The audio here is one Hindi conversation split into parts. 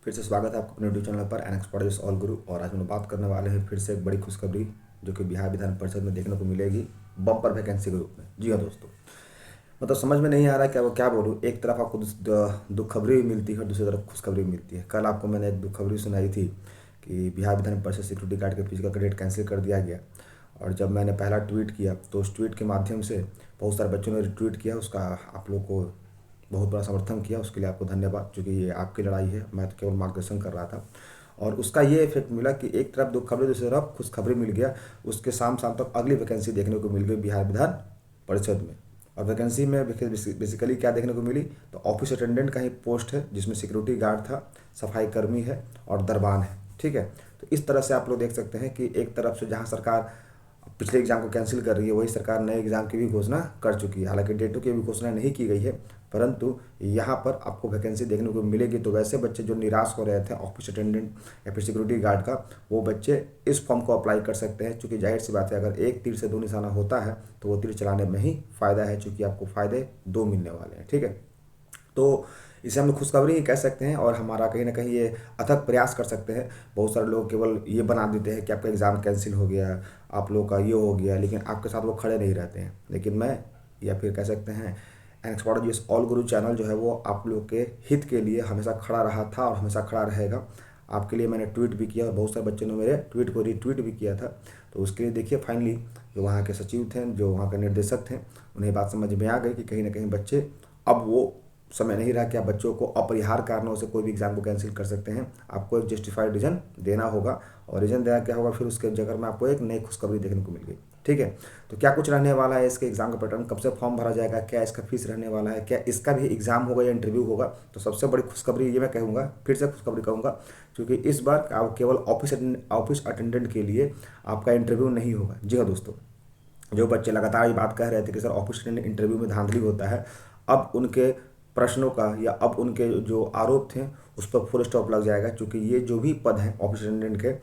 फिर से स्वागत है आपको अपने यूट्यूब चैनल पर एनएक्स पॉडकास्ट ऑल गुरु। और आज हम लोग बात करने वाले हैं फिर से एक बड़ी खुशखबरी जो कि बिहार विधान परिषद में देखने को मिलेगी, बम्पर वैकेंसी के रूप में। जी हाँ दोस्तों, मतलब समझ में नहीं आ रहा है क्या क्या बोलूँ। एक तरफ आपको दुख खबरी भी मिलती है और दूसरी तरफ खुशखबरी भी मिलती है। कल आपको मैंने एक दुख खबरी सुनाई थी कि बिहार विधान परिषद सिक्योरिटी गार्ड के फिजिकल का डेट कैंसिल कर दिया गया। और जब मैंने पहला ट्वीट किया तो उस ट्वीट के माध्यम से बहुत सारे बच्चों ने रिट्वीट किया, उसका आप लोग को बहुत बड़ा समर्थन किया। उसके लिए आपको धन्यवाद, क्योंकि ये आपकी लड़ाई है, मैं तो केवल मार्गदर्शन कर रहा था। और उसका ये इफेक्ट मिला कि एक तरफ दुख खबरी, दूसरी तरफ खुशखबरी मिल गया। उसके शाम शाम तक अगली वैकेंसी देखने को मिल गई बिहार विधान परिषद में। और वैकेंसी में बेसिकली क्या देखने को मिली, तो ऑफिस अटेंडेंट का ही पोस्ट है जिसमें सिक्योरिटी गार्ड था, सफाई कर्मी है और दरबान है। ठीक है, तो इस तरह से आप लोग देख सकते हैं कि एक तरफ से जहां सरकार पिछले एग्जाम को कैंसिल कर रही है, वही सरकार नए एग्जाम की भी घोषणा कर चुकी है। हालांकि डेटों की भी घोषणा नहीं की गई है, परंतु यहाँ पर आपको वैकेंसी देखने को मिलेगी। तो वैसे बच्चे जो निराश हो रहे थे ऑफिस अटेंडेंट या फिर सिक्योरिटी गार्ड का, वो बच्चे इस फॉर्म को अप्लाई कर सकते हैं। क्योंकि जाहिर सी बात है, अगर एक तीर से दो निशाना होता है तो वो तीर चलाने में ही फ़ायदा है, चूँकि आपको फ़ायदे दो मिलने वाले हैं। ठीक है, तो इसे हम लोग खुशखबरी ही कह सकते हैं और हमारा कहीं ना कहीं ये अथक प्रयास कर सकते हैं। बहुत सारे लोग केवल ये बना देते हैं कि आपका एग्ज़ाम कैंसिल हो गया, आप लोगों का ये हो गया, लेकिन आपके साथ वो खड़े नहीं रहते हैं। लेकिन मैं, या फिर कह सकते हैं एनएक्स ऑल गुरु चैनल जो है वो आप लोग के हित के लिए हमेशा खड़ा रहा था और हमेशा खड़ा रहेगा। आपके लिए मैंने ट्वीट भी किया और बहुत सारे बच्चों ने मेरे ट्वीट को रीट्वीट भी किया था। तो उसके लिए देखिए, फाइनली जो वहाँ के सचिव थे, जो वहाँ के निर्देशक थे, उन्हें बात समझ में आ गई कि कहीं ना कहीं बच्चे, अब वो समय नहीं रहा कि आप बच्चों को अपरिहार्य कारणों से कोई भी एग्जाम को कैंसिल कर सकते हैं। आपको एक जस्टिफाइड रीजन देना होगा, और रीजन देना क्या होगा, फिर उसके जगह में आपको एक नई खुशखबरी देखने को मिल गई। ठीक है, तो क्या कुछ रहने वाला है इसके एग्जाम का पैटर्न, कब से फॉर्म भरा जाएगा, क्या इसका फीस रहने वाला है, क्या इसका भी एग्जाम होगा या इंटरव्यू होगा। तो सबसे बड़ी खुशखबरी ये मैं कहूँगा, फिर से खुशखबरी कहूँगा, क्योंकि इस बार आप केवल ऑफिस अटेंडेंट के लिए आपका इंटरव्यू नहीं होगा। जी हाँ दोस्तों, जो बच्चे लगातार ये बात कह रहे थे कि सर ऑफिस अटेंडेंट इंटरव्यू में धांधली होता है, अब उनके प्रश्नों का या अब उनके जो आरोप थे उस पर फुल स्टॉप लग जाएगा। क्योंकि ये जो भी पद हैं ऑफिस अटेंडेंट के,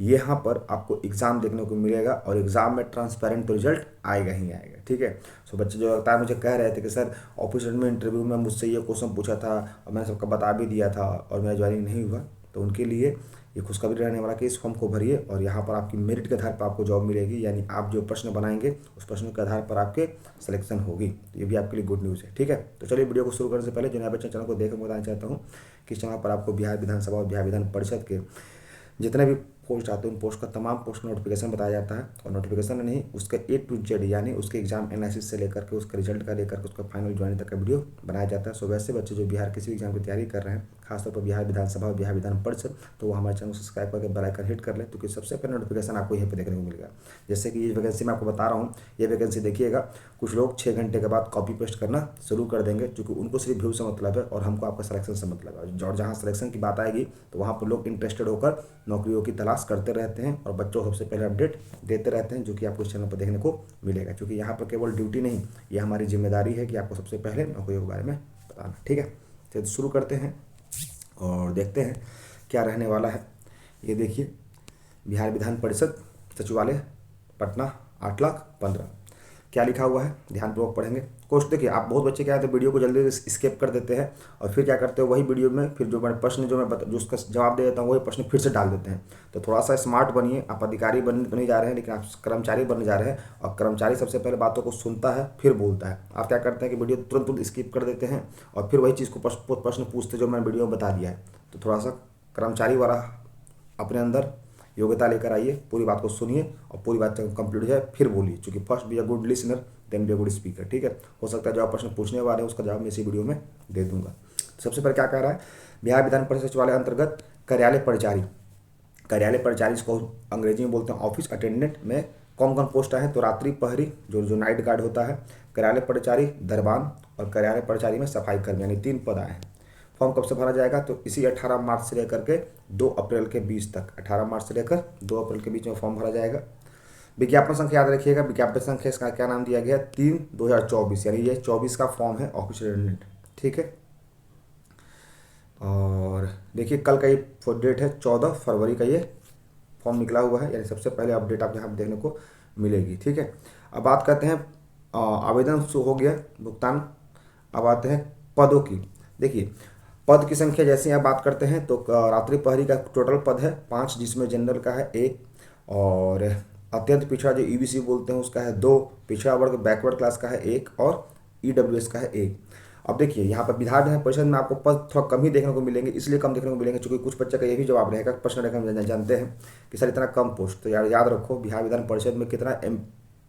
यहाँ पर आपको एग्ज़ाम देखने को मिलेगा और एग्ज़ाम में ट्रांसपेरेंट तो रिजल्ट आएगा ही आएगा। ठीक है, सो बच्चे जो लगता है मुझे कह रहे थे कि सर ऑफिस अटेंडेंट में इंटरव्यू में मुझसे ये क्वेश्चन पूछा था और मैंने सबका बता भी दिया था और मेरा ज्वाइनिंग नहीं हुआ, तो उनके लिए ये खुशखबरी रहने वाला कि इस फॉर्म को भरिए और यहाँ पर आपकी मेरिट के आधार पर आपको जॉब मिलेगी। यानी आप जो प्रश्न बनाएंगे उस प्रश्न के आधार पर आपके सिलेक्शन होगी। तो ये भी आपके लिए गुड न्यूज़ है। ठीक है, तो चलिए वीडियो को शुरू करने से पहले जो नया बच्चा चैनल को देखकर बताना चाहता हूँ कि इस चैनल पर आपको बिहार विधानसभा और बिहार विधान परिषद के जितने भी पोस्ट आते हैं उन पोस्ट का तमाम पोस्ट नोटिफिकेशन बताया जाता है। और नोटिफिकेशन नहीं, उसके A to Z यानी उसके एग्जाम एनालिसिस से लेकर के उसके रिजल्ट का लेकर के उसका फाइनल ज्वाइनिंग तक का वीडियो बनाया जाता है। सो वैसे बच्चे जो बिहार किसी भी एग्जाम की तैयारी कर रहे हैं, खासतौर पर बिहार विधानसभा और बिहार विधान परिषद, तो वो हमारे चैनल को सब्सक्राइब करके बेल आइकन हिट कर ले, क्योंकि सबसे पहले नोटिफिकेशन आपको यहीं पर देखने को मिलेगा। जैसे कि ये वैकेंसी मैं आपको बता रहा हूँ, ये वैकेंसी देखिएगा, कुछ लोग 6 घंटे के बाद कॉपी पेस्ट करना शुरू कर देंगे, क्योंकि उनको सिर्फ व्यू से मतलब है और हमको आपका सिलेक्शन से मतलब है। और जहाँ सिलेक्शन की बात आएगी तो वहाँ पर लोग इंटरेस्टेड होकर नौकरियों की तलाश करते रहते हैं और बच्चों को सबसे पहले अपडेट देते रहते हैं, जो कि आपको इस चैनल पर देखने को मिलेगा। क्योंकि यहाँ पर केवल ड्यूटी नहीं, ये हमारी जिम्मेदारी है कि आपको सबसे पहले नौकरियों के बारे में बताना। ठीक है, तो शुरू करते हैं और देखते हैं क्या रहने वाला है। ये देखिए, बिहार विधान परिषद सचिवालय पटना 8,15,000 क्या लिखा हुआ है, ध्यानपूर्वक पढ़ेंगे। क्वेश्चन देखिए, आप बहुत बच्चे क्या है तो वीडियो को जल्दी से स्किप कर देते हैं और फिर क्या करते हो, वही वीडियो में फिर जो मैं प्रश्न जो जो उसका जवाब दे देता हूँ वही प्रश्न फिर से डाल देते हैं। तो थोड़ा सा स्मार्ट बनिए। आप अधिकारी बनने जा रहे हैं लेकिन आप कर्मचारी बनने जा रहे हैं, और कर्मचारी सबसे पहले बातों को सुनता है फिर बोलता है। आप क्या करते हैं कि वीडियो तुरंत तुरंत स्किप कर देते हैं और फिर वही चीज़ को प्रश्न पूछते जो मैंने वीडियो में बता दिया है। तो थोड़ा सा कर्मचारी वाला अपने अंदर योग्यता लेकर आइए, पूरी बात को सुनिए और पूरी बात कंप्लीट हो जाए फिर बोलिए। क्योंकि first be a good listener then be a good speaker. ठीक है, हो सकता है जो आप प्रश्न पूछने वाले हैं उसका जवाब मैं इसी वीडियो में दे दूंगा। तो सबसे पहले क्या कह रहा है, बिहार विधान परिषद सचिवालय अंतर्गत कार्यालय परिचारी, कार्यालय परिचारी इसको अंग्रेजी में बोलते हैं ऑफिस अटेंडेंट में कौन कौन पोस्ट आए हैं, तो रात्रि प्रहरी जो जो नाइट गार्ड होता है, कार्यालय परिचारी दरबान और कार्यालय परिचारी में सफाई कर्मी, यानी 3 पद आए हैं। फॉर्म कब से भरा जाएगा, तो इसी 18 मार्च से लेकर के 2 अप्रैल के बीच तक, 18 मार्च से लेकर 2 अप्रैल के बीच में फॉर्म भरा जाएगा। विज्ञापन संख्या याद रखिएगा, विज्ञापन संख्या इसका क्या नाम दिया गया, 3/2024, यानी ये 24 का फॉर्म है ऑफिस अटेंडेंट। ठीक है, और देखिए कल का ये डेट है, 14 फरवरी का ये फॉर्म निकला हुआ है, यानी सबसे पहले अपडेट आप यहाँ पर देखने को मिलेगी। ठीक है, अब बात करते हैं आवेदन हो गया भुगतान। अब आते हैं पदों की। देखिए, पद की संख्या जैसे आप बात करते हैं तो रात्रि प्रहरी का टोटल पद है 5, जिसमें जनरल का है 1, और अत्यंत पिछड़ा जो ईबीसी बोलते हैं उसका है 2, पिछड़ा वर्ग बैकवर्ड क्लास का है 1, और ईडब्ल्यूएस का है 1। अब देखिए यहाँ पर विधान परिषद में आपको पद थोड़ा कम ही देखने को मिलेंगे, इसलिए कम देखने को मिलेंगे क्योंकि कुछ बच्चे का ये भी जवाब रहेगा, प्रश्न रहेगा, हम जानते हैं कि सर इतना कम पोस्ट। तो यार याद रखो बिहार विधान परिषद में कितना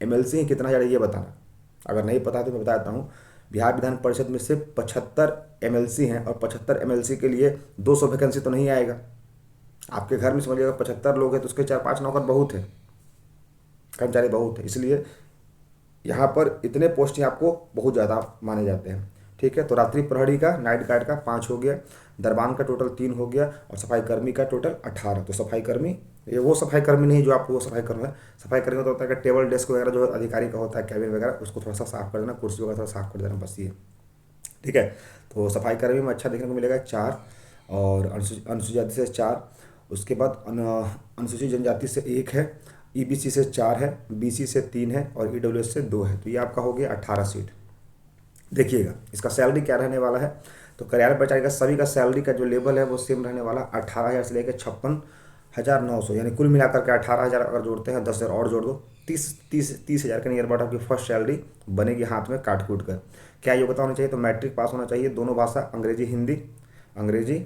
एमएलसी है, कितना यार ये बताना। अगर नहीं पता तो मैं बता देता हूँ, बिहार विधान परिषद में सिर्फ 75 एमएलसी हैं, और 75 एमएलसी के लिए 200 वैकेंसी तो नहीं आएगा। आपके घर में समझिएगा 75 लोग हैं तो उसके 4-5 नौकर बहुत है, कर्मचारी बहुत है, इसलिए यहाँ पर इतने पोस्ट ही आपको बहुत ज़्यादा माने जाते हैं। ठीक है, तो रात्रि प्रहरी का, नाइट गार्ड का 5 हो गया, दरबान का टोटल 3 हो गया, और सफाई कर्मी का टोटल 18। तो सफाई कर्मी, ये वो सफाई कर्मी नहीं जो आपको वो सफाई कर्मी है। सफाई कर्मी तो होता है कि टेबल डेस्क वगैरह जो अधिकारी का होता है, कैबिन वगैरह, उसको थोड़ा सा साफ कर देना, कुर्सी वगैरह थोड़ा साफ कर देना, बस ये। ठीक है, तो सफाई कर्मी में अच्छा देखने को मिलेगा 4, और अनुसूचित जाति से 4, उसके बाद अनुसूचित जनजाति से 1 है, ईबीसी से 4 है, बीसी से 3 है, और ईडब्ल्यूएस से 2 है। तो ये आपका हो गया 18 सीट। देखिएगा इसका सैलरी क्या रहने वाला है, तो कार्यालय कर्मचारी का सभी का सैलरी का जो लेवल है वो सेम रहने वाला 18,000 से लेकर 56,900, यानी कुल मिलाकर के 18,000 अगर जोड़ते हैं, 10,000 और जोड़ दो, 30,000 के नियर अबाउट आपकी फर्स्ट सैलरी बनेगी हाथ में काट कूट कर। क्या योग्यता होनी चाहिए, तो मैट्रिक पास होना चाहिए, दोनों भाषा अंग्रेजी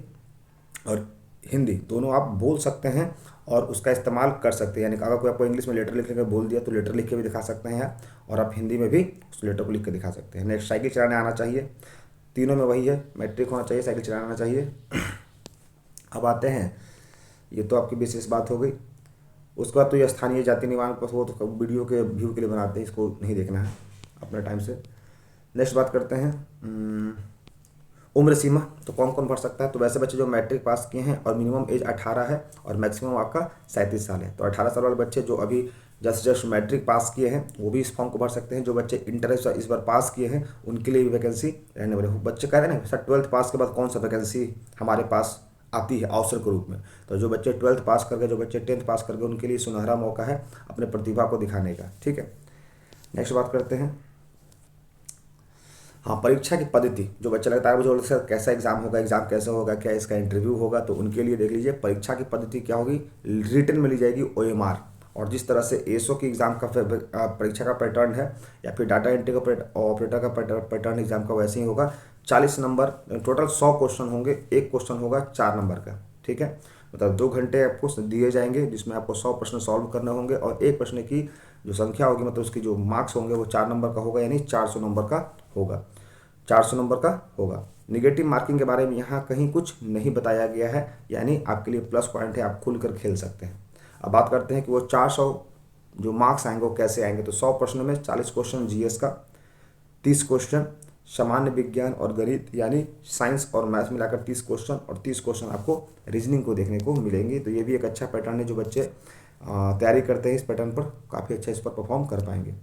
और हिंदी दोनों आप बोल सकते हैं और उसका इस्तेमाल कर सकते हैं। यानी अगर कोई आपको इंग्लिश में लेटर लिखने का बोल दिया तो लेटर लिख के भी दिखा सकते हैं आप, और आप हिंदी में भी उस लेटर को लिख के दिखा सकते हैं। नेक्स्ट, साइकिल चलाने आना चाहिए, तीनों में वही है, मैट्रिक होना चाहिए, साइकिल चलाना आना चाहिए। अब आते हैं, ये तो आपकी विशेष बात हो गई। उसके बाद तो ये स्थानीय जाति निवारण पर वो तो वीडियो के व्यू के लिए बनाते हैं, इसको नहीं देखना है अपने टाइम से। नेक्स्ट बात करते हैं उम्र सीमा, तो कौन कौन भर सकता है, तो वैसे बच्चे जो मैट्रिक पास किए हैं और मिनिमम एज 18 है और मैक्सिमम आपका 37 साल है। तो 18 साल वाले बच्चे जो अभी जस्ट मैट्रिक पास किए हैं वो भी इस फॉर्म को भर सकते हैं। जो बच्चे इंटर इस बार पास किए हैं उनके लिए भी वैकेंसी रहने वाले। बच्चे कह रहे हैं ना सर 12th पास के बाद कौन सा वैकेंसी हमारे पास आती है अवसर के रूप में, तो जो बच्चे 12th पास कर गए, जो बच्चे 10th पास कर गए, उनके लिए सुनहरा मौका है अपने प्रतिभा को दिखाने का। ठीक है, नेक्स्ट बात करते हैं, हाँ, परीक्षा की पद्धति। जो बच्चा लगता है मुझे सर कैसा एग्जाम होगा, एग्जाम कैसे होगा, क्या इसका इंटरव्यू होगा, तो उनके लिए देख लीजिए परीक्षा की पद्धति क्या होगी। रिटन में ली जाएगी OMR, और जिस तरह से एसओ की एग्जाम का परीक्षा का पैटर्न है, या फिर डाटा एंट्री का ऑपरेटर का पैटर्न एग्जाम का वैसे ही होगा। 40 नंबर, टोटल 100 क्वेश्चन होंगे, एक क्वेश्चन होगा 4 नंबर का। ठीक है, मतलब 2 घंटे आपको दिए जाएंगे जिसमें आपको 100 प्रश्न सॉल्व करने होंगे, और एक प्रश्न की जो संख्या होगी मतलब उसकी जो मार्क्स होंगे वो 4 नंबर का होगा, यानी 400 नंबर का होगा, 400 नंबर का होगा। निगेटिव मार्किंग के बारे में यहाँ कहीं कुछ नहीं बताया गया है, यानी आपके लिए प्लस पॉइंट है, आप खुलकर खेल सकते हैं। अब बात करते हैं कि वो 400 जो मार्क्स आएंगे वो कैसे आएंगे, तो 100 प्रश्न में 40 क्वेश्चन जीएस का, 30 क्वेश्चन सामान्य विज्ञान और गणित यानी साइंस और मैथ्स मिलाकर 30 क्वेश्चन, और 30 क्वेश्चन आपको रीजनिंग को देखने को मिलेंगे। तो ये भी एक अच्छा पैटर्न है, जो बच्चे तैयारी करते हैं इस पैटर्न पर काफ़ी अच्छा इस पर परफॉर्म कर पाएंगे।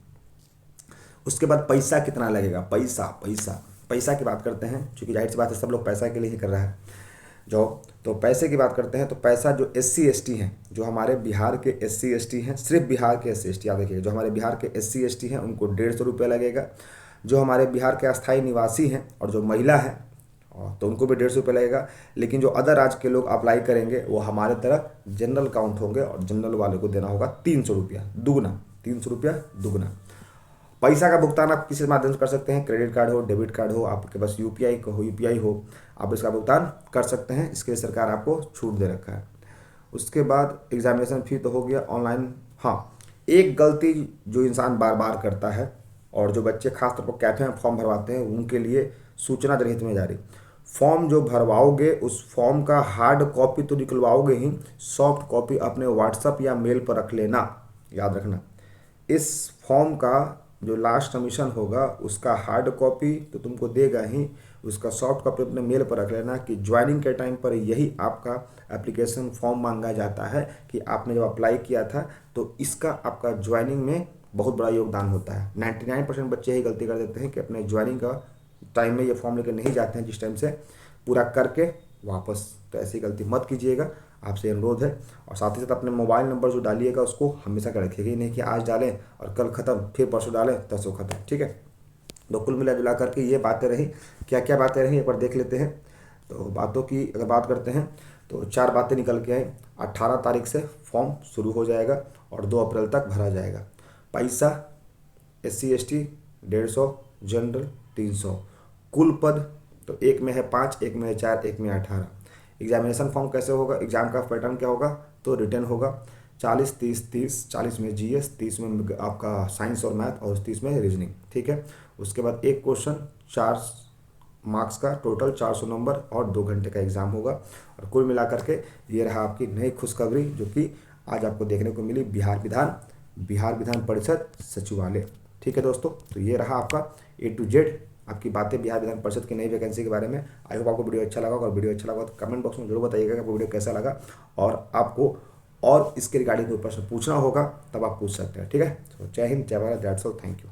उसके बाद पैसा कितना लगेगा, पैसा की बात करते हैं, क्योंकि जाहिर सी बात है सब लोग पैसा के लिए ही कर रहा है जॉब। तो पैसे की बात करते हैं, तो पैसा जो SC/ST हैं, जो हमारे बिहार के SC/ST हैं, सिर्फ बिहार के SC/ST याद रखिएगा, जो हमारे बिहार के SC/ST हैं उनको 150 रुपये लगेगा। जो हमारे बिहार के अस्थायी निवासी हैं और जो महिला है तो उनको भी 150 रुपये लगेगा। लेकिन जो अदर राज्य के लोग अप्लाई करेंगे वो हमारे तरह जनरल काउंट होंगे, और जनरल वाले को देना होगा 300 रुपया दुगना, 300 रुपया दुगना। पैसा का भुगतान आप किसी माध्यम से कर सकते हैं, क्रेडिट कार्ड हो, डेबिट कार्ड हो, आपके पास यूपीआई हो, आप इसका भुगतान कर सकते हैं। इसके लिए सरकार आपको छूट दे रखा है। उसके बाद एग्जामिनेशन फी तो हो गया ऑनलाइन। हाँ, एक गलती जो इंसान बार बार करता है, और जो बच्चे खासतौर पर कैफे में फॉर्म भरवाते हैं उनके लिए सूचना जनहित में जारी, फॉर्म जो भरवाओगे उस फॉर्म का हार्ड कॉपी तो निकलवाओगे ही, सॉफ्ट कॉपी अपने व्हाट्सएप या मेल पर रख लेना। याद रखना, इस फॉर्म का जो लास्ट सबमिशन होगा उसका हार्ड कॉपी तो तुमको देगा ही, उसका सॉफ्ट कॉपी अपने मेल पर रख लेना कि ज्वाइनिंग के टाइम पर यही आपका एप्लीकेशन फॉर्म मांगा जाता है कि आपने जब अप्लाई किया था, तो इसका आपका ज्वाइनिंग में बहुत बड़ा योगदान होता है। 99% बच्चे यही गलती कर देते हैं कि अपने ज्वाइनिंग का टाइम में ये फॉर्म लेकर नहीं जाते हैं, जिस टाइम से पूरा करके वापस। तो ऐसी गलती मत कीजिएगा, आपसे अनुरोध है। और साथ ही साथ अपने मोबाइल नंबर जो डालिएगा उसको हमेशा का रखिएगा, ही नहीं कि आज डालें और कल ख़त्म, फिर परसों डालें तरसों ख़त्म। ठीक है, तो कुल मिला जुला करके ये बातें रही। क्या क्या बातें रही एक बार देख लेते हैं। तो बातों की अगर बात करते हैं तो 4 बातें निकल के आए। 18 तारीख से फॉर्म शुरू हो जाएगा और 2 अप्रैल तक भरा जाएगा। पैसा SC ST 150, जनरल 300। कुल पद तो एक में है 5, एक में है 4, एक में 18। एग्जामिनेशन फॉर्म कैसे होगा, एग्जाम का पैटर्न क्या होगा, तो रिटर्न होगा 40 30 30, 40 में GS, 30 में आपका साइंस और मैथ और 30 में रीजनिंग, ठीक है। उसके बाद एक क्वेश्चन 4 मार्क्स का, टोटल 400 नंबर और 2 घंटे का एग्जाम होगा। और कुल मिलाकर के ये रहा आपकी नई खुशखबरी जो कि आज आपको देखने को मिली बिहार विधान परिषद सचिवालय, ठीक है दोस्तों। तो ये रहा आपका A to Z आपकी बातें बिहार विधान परिषद की नई वैकेंसी के बारे में। आई होप आपको वीडियो अच्छा लगा होगा, और वीडियो अच्छा लगा तो कमेंट बॉक्स में जरूर बताइएगा कि आपको वीडियो कैसा लगा, और आपको और इसके रिगार्डिंग कोई प्रश्न पूछना होगा तब आप पूछ सकते हैं, ठीक है। तो जय हिंद, जय Bharat, that's all, thank you.